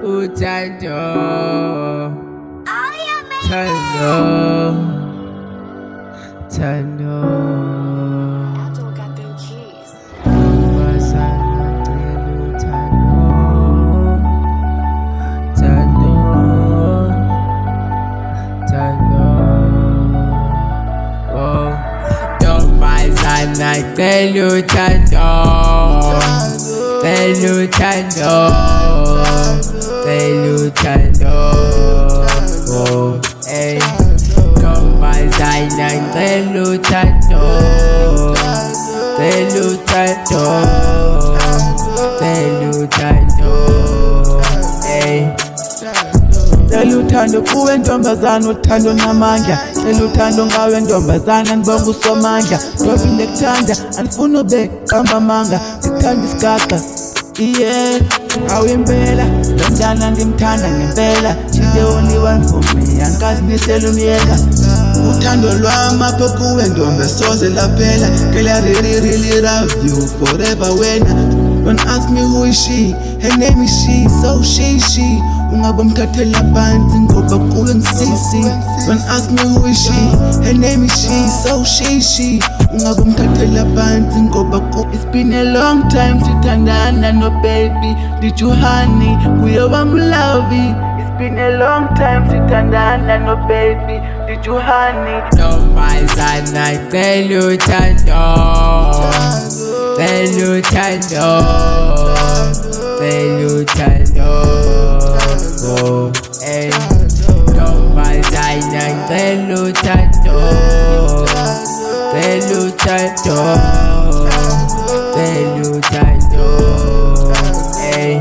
uthando, thando, ntombazana ngicela uthando, thando, oh, ey, ntombazana ngicela uthando, thando, ey. Cela uthando kuwe ntombazana, uthando namandla. Cela uthando ngawe ntombazana, ngibonga usomandla. Ndobe ndikuthanda, andifuna ube qamba amanga. Sithanda isigaxa, yeah, awimpela. Lo mntana ndimthanda ngempela. She's the only one for me, angikaze nisele umyeka. Uthando lwami apho kuwe ntombi soze laphela. Girl, I really love you forever wena. Don't ask me who is she, her name is she, so she. Ungabomthathela phansi ngoba kuwe ngisisi. Don't ask me who is she, her name is she, so she. Ungabomthathela phansi ngoba kuwe. It's been a long time sithandana no baby, did you honey, kuye wamlavi. It's been a long time sithandana no baby, did you honey. Ntombazana ngicela uthando, thando, oh, ey, ntombazana ngicela uthando, thando, ey.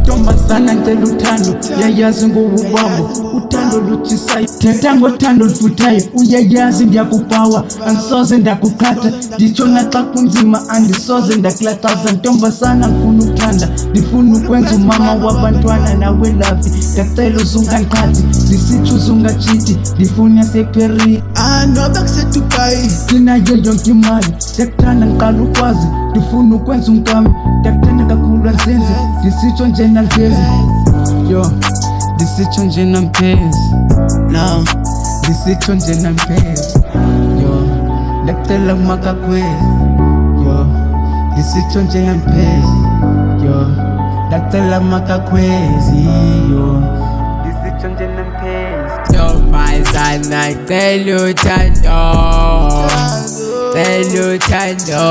Ntombazana ngicela uthando, uyayazi ngobubabo, uthando lutshisayo. Thetha ngothando olufuthayo, uyayazi ndiyakupawa, andisoze ndakukhatha. Nditsho naxa kunzima andisoze ndakulaxaza. Ntombazana ngifuna uthanda, ndifuna ukwenza umama wabantwana nawe lavi. Ndiyacela uzungandiqhathi, ndisitsho uzungatshiti, ndifuna seParis noba kuseDubai. Ndinayo yonke imali, ndiyakuthanda ngiqala ukwazi, ndifuna ukwenza unkami. Ndiyakuthanda kakhulu andizenze, ndisitsho nje nalivezi. Yo, ndisitsho nje nampezi, no, ndisitsho nje nampezi. Yo, ndiyakucela kumakakhwezi. Yo, ndisitsho nje nampezi. Yo, ndiyakucela kumakakhwezi. Yo, ndisitsho nje nampezi. Ntombazana ngicela uthando, thando,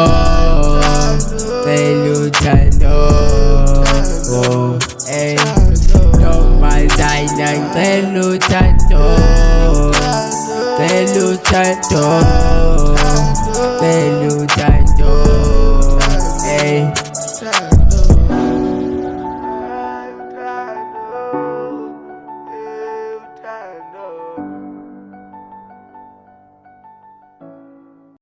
oh, ey, ntombazana ngicela uthando, thando.